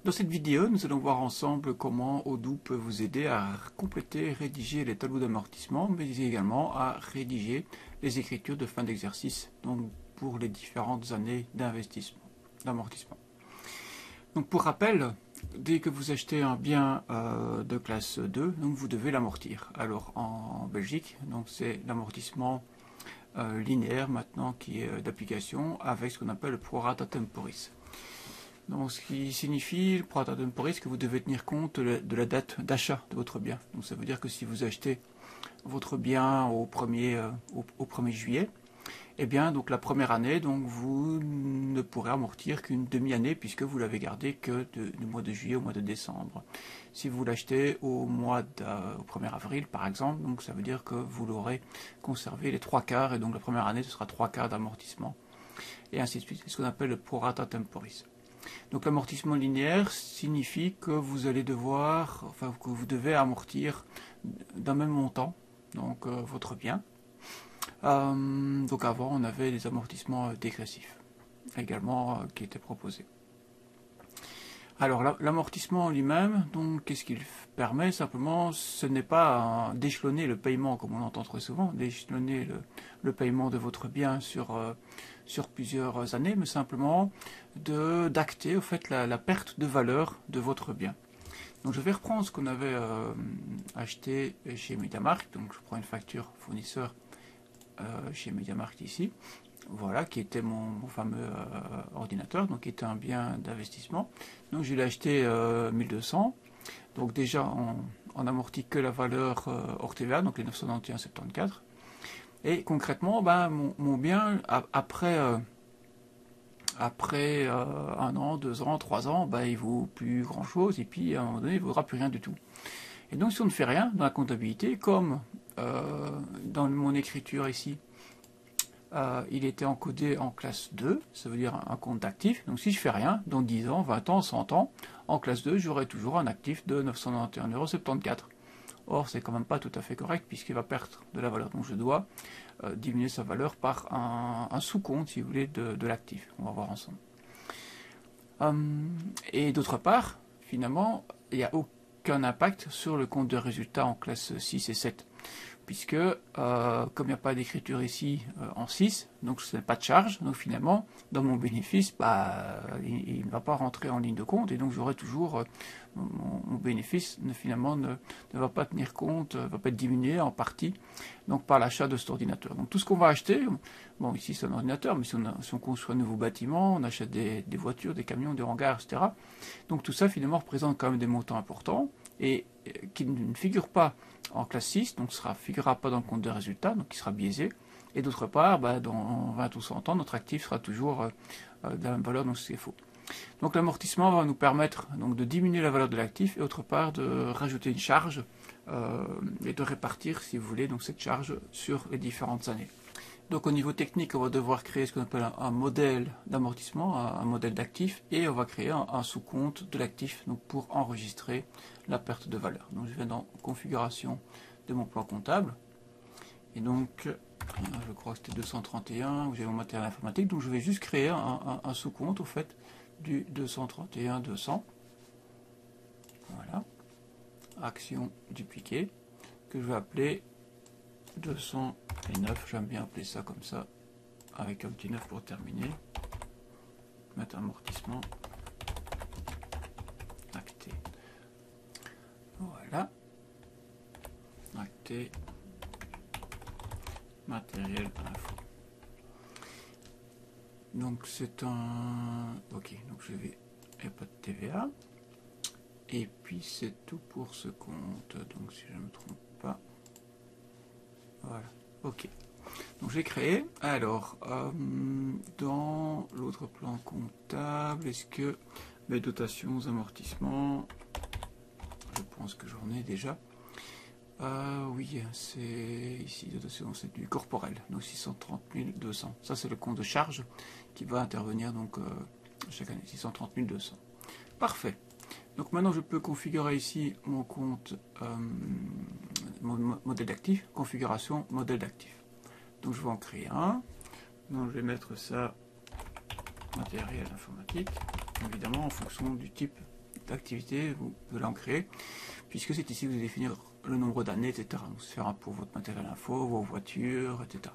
Dans cette vidéo, nous allons voir ensemble comment Odoo peut vous aider à compléter et rédiger les tableaux d'amortissement, mais également à rédiger les écritures de fin d'exercice, donc pour les différentes années d'investissement, d'amortissement. Donc pour rappel, dès que vous achetez un bien de classe 2, donc vous devez l'amortir. Alors en Belgique, donc c'est l'amortissement linéaire maintenant qui est d'application avec ce qu'on appelle le prorata temporis. Donc, ce qui signifie, le prorata temporis, que vous devez tenir compte de la date d'achat de votre bien. Donc ça veut dire que si vous achetez votre bien au 1er juillet, eh bien donc la première année, donc vous ne pourrez amortir qu'une demi-année puisque vous l'avez gardé que du mois de juillet au mois de décembre. Si vous l'achetez au 1er avril par exemple, donc ça veut dire que vous l'aurez conservé les 3/4 et donc la première année ce sera 3/4 d'amortissement. Et ainsi de suite, c'est ce qu'on appelle le prorata temporis. Donc l'amortissement linéaire signifie que vous allez devoir, enfin que vous devez amortir d'un même montant, donc votre bien. Donc avant on avait des amortissements dégressifs également qui étaient proposés. Alors l'amortissement lui-même, donc qu'est-ce qu'il permet? Simplement, ce n'est pas d'échelonner le paiement comme on entend très souvent, d'échelonner le paiement de votre bien sur plusieurs années, mais simplement d'acter au fait la perte de valeur de votre bien. Donc je vais reprendre ce qu'on avait acheté chez MediaMarkt. Donc je prends une facture fournisseur chez MediaMarkt ici. Voilà, qui était mon fameux ordinateur, donc qui était un bien d'investissement. Donc je l'ai acheté 1200. Donc déjà on amortit que la valeur hors TVA, donc les 991,74. Et concrètement, ben, mon bien, après 1 an, 2 ans, 3 ans, ben, il ne vaut plus grand chose, et puis à un moment donné, il ne vaudra plus rien du tout. Et donc si on ne fait rien dans la comptabilité, comme dans mon écriture ici, il était encodé en classe 2, ça veut dire un compte d'actif. Donc si je fais rien, dans 10 ans, 20 ans, 100 ans, en classe 2, j'aurai toujours un actif de 991,74 €. Or, c'est quand même pas tout à fait correct puisqu'il va perdre de la valeur. Donc je dois diminuer sa valeur par un sous-compte, si vous voulez, de l'actif. On va voir ensemble. Et d'autre part, finalement, il n'y a aucun impact sur le compte de résultat en classe 6 et 7. Puisque, comme il n'y a pas d'écriture ici en 6, donc ce n'est pas de charge, donc finalement, dans mon bénéfice, il ne va pas rentrer en ligne de compte, et donc j'aurai toujours, mon bénéfice finalement ne va pas tenir compte, ne va pas être diminué en partie, donc par l'achat de cet ordinateur. Donc tout ce qu'on va acheter, bon ici c'est un ordinateur, mais si on construit un nouveau bâtiment, on achète des voitures, des camions, des hangars, etc. Donc tout ça finalement représente quand même des montants importants, et qui ne figurent pas en classe 6, donc ne figurera pas dans le compte de résultat, donc il sera biaisé. Et d'autre part, dans 20 ou 100 ans, notre actif sera toujours de la même valeur, donc c'est faux. Donc l'amortissement va nous permettre donc, de diminuer la valeur de l'actif et d'autre part de rajouter une charge et de répartir, si vous voulez, donc cette charge sur les différentes années. Donc au niveau technique, on va devoir créer ce qu'on appelle un modèle d'amortissement, un modèle d'actif, et on va créer un sous-compte de l'actif pour enregistrer la perte de valeur. Donc je vais dans configuration de mon plan comptable, et donc je crois que c'était 231, où j'ai mon matériel informatique, donc je vais juste créer un sous-compte au fait du 231-200. Voilà, action dupliquer, que je vais appeler 209, j'aime bien appeler ça comme ça, avec un petit 9 pour terminer. Mettre amortissement, acté. Voilà. Acté. Matériel info. Donc c'est un... Ok, donc je vais... Il n'y a pas de TVA. Et puis c'est tout pour ce compte. Donc si je ne me trompe pas... Voilà, ok. Donc j'ai créé. Alors, dans l'autre plan comptable, est-ce que mes dotations, amortissements, je pense que j'en ai déjà. Oui, c'est ici, dotation, c'est du corporel, donc 630 200. Ça c'est le compte de charge qui va intervenir donc chaque année, 630 200. Parfait. Donc maintenant je peux configurer ici mon compte, mon modèle d'actif, configuration modèle d'actif. Donc je vais en créer un. Donc je vais mettre ça matériel informatique, évidemment en fonction du type d'activité, vous allez en créer, puisque c'est ici que vous allez définir le nombre d'années, etc. Donc c'est pour votre matériel info, vos voitures, etc.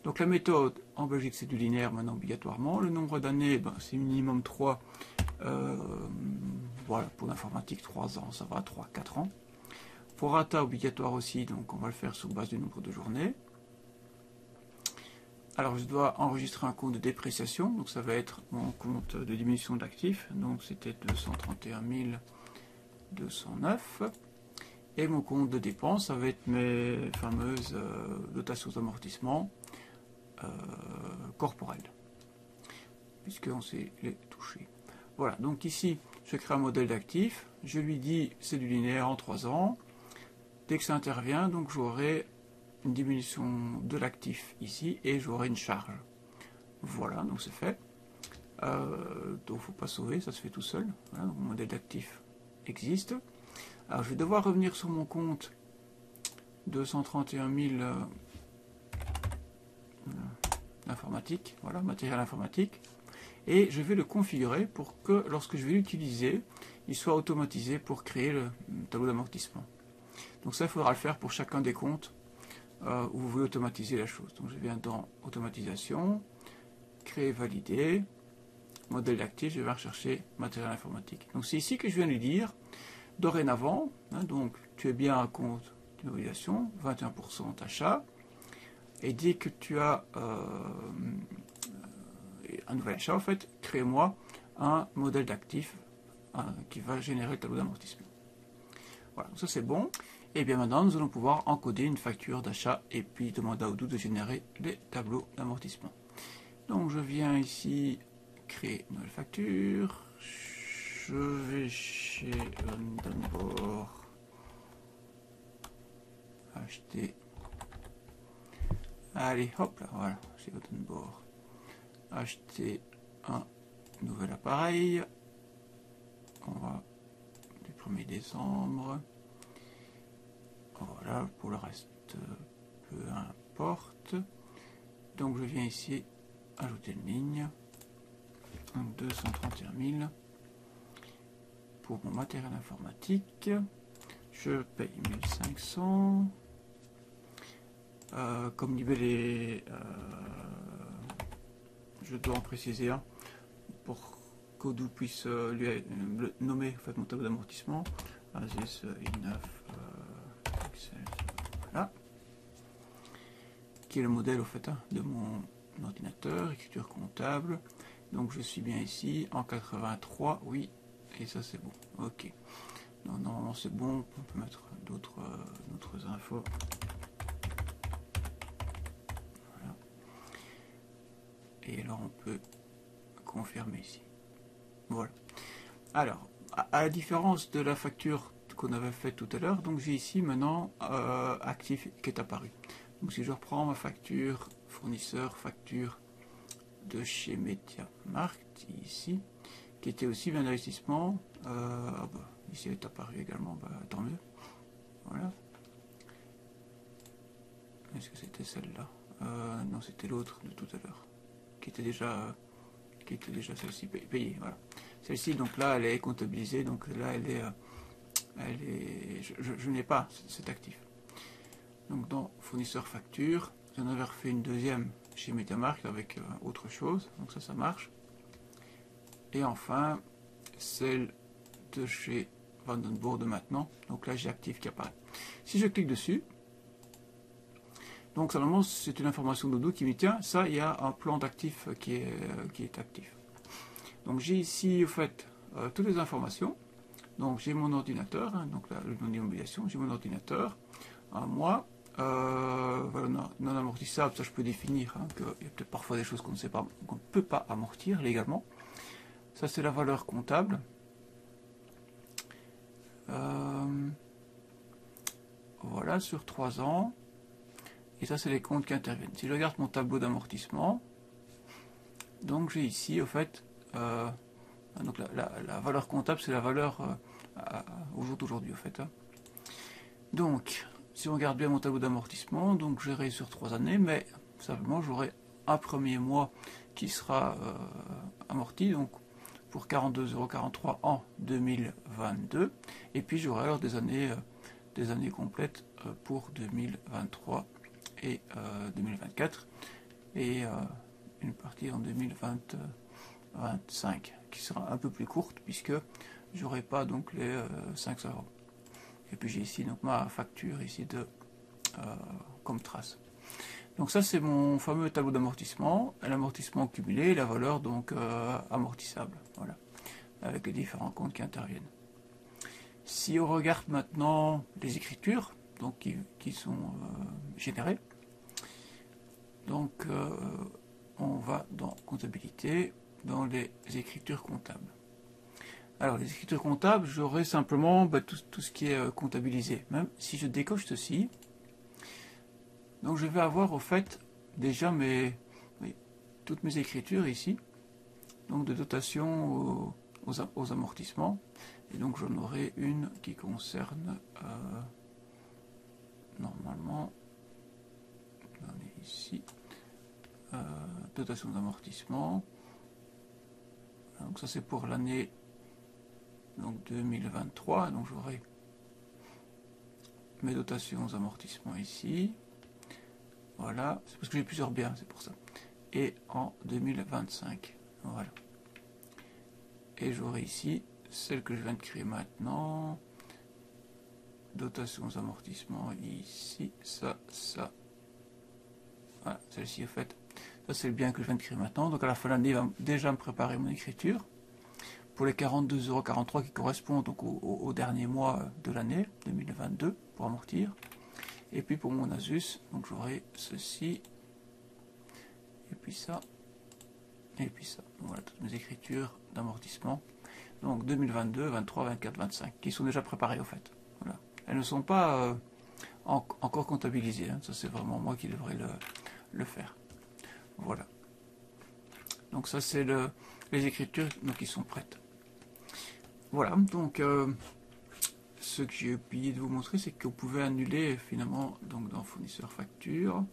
Donc la méthode, en Belgique, c'est du linéaire maintenant obligatoirement. Le nombre d'années, ben, c'est minimum 3. Voilà, pour l'informatique, 3 ans, ça va, 3-4 ans. Pour Rata, obligatoire aussi, donc on va le faire sur base du nombre de journées. Alors je dois enregistrer un compte de dépréciation, donc ça va être mon compte de diminution d'actifs, donc c'était 231 209. Et mon compte de dépenses, ça va être mes fameuses dotations d'amortissement corporelles, puisqu'on sait les toucher. Voilà, donc ici, je crée un modèle d'actif, je lui dis c'est du linéaire en 3 ans. Dès que ça intervient, donc j'aurai une diminution de l'actif ici et j'aurai une charge. Voilà, donc c'est fait. Donc il ne faut pas sauver, ça se fait tout seul. Voilà, donc mon modèle d'actif existe. Alors je vais devoir revenir sur mon compte 231 000 informatique, voilà, matériel informatique. Et je vais le configurer pour que lorsque je vais l'utiliser, il soit automatisé pour créer le tableau d'amortissement. Donc ça, il faudra le faire pour chacun des comptes où vous voulez automatiser la chose. Donc je viens dans automatisation, créer, valider, modèle d'actif, je vais rechercher matériel informatique. Donc c'est ici que je viens lui dire, dorénavant, hein, donc tu es bien un compte d'immobilisation, 21% d'achat, et dès que tu as un nouvel achat, en fait, crée-moi un modèle d'actif qui va générer le tableau d'amortissement. Voilà, ça c'est bon. Et bien maintenant, nous allons pouvoir encoder une facture d'achat et puis demander à Odoo de générer les tableaux d'amortissement. Donc je viens ici créer une nouvelle facture. Je vais chez Vandenborg acheter. Allez, hop là, voilà, chez Vandenborg. Acheter un nouvel appareil. On va du 1er décembre. Voilà, pour le reste, peu importe. Donc je viens ici ajouter une ligne. Donc 231 000 pour mon matériel informatique. Je paye 1500. Comme libellé, je dois en préciser un pour qu'Odoo puisse lui nommer en fait, mon tableau d'amortissement. Asus i9 voilà, qui est le modèle au fait de mon ordinateur, écriture comptable. Donc je suis bien ici en 83, oui, et ça c'est bon. Ok, non, normalement c'est bon. On peut mettre d'autres infos. Voilà. Et alors on peut confirmer ici. Voilà. Alors, à la différence de la facture qu'on avait fait tout à l'heure, donc j'ai ici maintenant actif qui est apparu. Donc si je reprends ma facture fournisseur, facture de chez MediaMarkt ici, qui était aussi un investissement, ici elle est apparue également, tant mieux. Voilà. Est-ce que c'était celle-là? Non, c'était l'autre de tout à l'heure, qui était déjà celle-ci payée. Voilà. Celle-ci, donc là, elle est comptabilisée, donc là, elle est je n'ai pas cet actif. Donc dans fournisseur facture, j'en avais refait une deuxième chez MediaMarkt avec autre chose, donc ça marche. Et enfin, celle de chez Vandenborg de maintenant, donc là j'ai actif qui apparaît. Si je clique dessus, donc normalement c'est une information d'Odoo qui me dit tiens, ça il y a un plan d'actif qui est actif. Donc j'ai ici au fait toutes les informations. Donc j'ai mon ordinateur, hein, donc là, le nom d'immobilisation, j'ai mon ordinateur, moi, voilà, non amortissable, ça je peux définir, hein, qu'il y a peut-être parfois des choses qu'on ne peut pas amortir légalement. Ça c'est la valeur comptable. Voilà, sur 3 ans. Et ça c'est les comptes qui interviennent. Si je regarde mon tableau d'amortissement, donc j'ai ici au fait, donc la valeur comptable c'est la valeur au jour d'aujourd'hui au fait. Hein. Donc, si on regarde bien mon tableau d'amortissement, donc j'irai sur 3 années, mais simplement j'aurai un premier mois qui sera amorti, donc pour 42,43 € en 2022. Et puis j'aurai alors des années complètes pour 2023 et 2024. Et une partie en 2025 qui sera un peu plus courte puisque j'aurai pas donc les 500 €. Et puis j'ai ici donc ma facture ici comme trace. Donc ça c'est mon fameux tableau d'amortissement, l'amortissement cumulé et la valeur donc amortissable, voilà, avec les différents comptes qui interviennent. Si on regarde maintenant les écritures donc qui sont générées, donc on va dans comptabilité, dans les écritures comptables. Alors les écritures comptables, j'aurai simplement tout ce qui est comptabilisé. Même si je décoche ceci, donc je vais avoir au fait déjà toutes mes écritures ici, donc de dotation aux amortissements. Et donc j'en aurai une qui concerne normalement, on est ici, dotation d'amortissement. Donc ça c'est pour l'année donc 2023, donc j'aurai mes dotations aux amortissements ici. Voilà, c'est parce que j'ai plusieurs biens, c'est pour ça. Et en 2025, voilà. Et j'aurai ici celle que je viens de créer maintenant. Dotation aux amortissements ici, ça. Voilà, celle-ci en fait. Ça c'est le bien que je viens de créer maintenant. Donc à la fin de l'année, il va déjà me préparer mon écriture. Pour les 42,43 € qui correspondent donc au dernier mois de l'année 2022 pour amortir. Et puis pour mon Asus, donc j'aurai ceci, et puis ça, et puis ça. Voilà toutes mes écritures d'amortissement. Donc 2022, 23, 24, 25, qui sont déjà préparées au fait. Voilà. Elles ne sont pas encore comptabilisées, hein. Ça c'est vraiment moi qui devrais le faire. Voilà. Donc ça c'est les écritures donc, qui sont prêtes. Voilà, donc ce que j'ai oublié de vous montrer, c'est que vous pouvez annuler finalement donc dans fournisseur facture.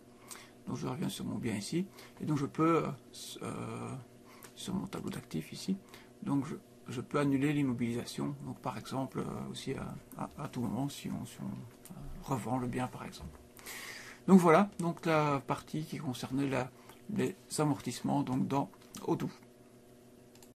Donc je reviens sur mon bien ici, et donc je peux sur mon tableau d'actifs ici, donc je peux annuler l'immobilisation. Donc par exemple aussi à tout moment si on revend le bien par exemple. Donc voilà, donc la partie qui concernait les amortissements donc dans Odoo.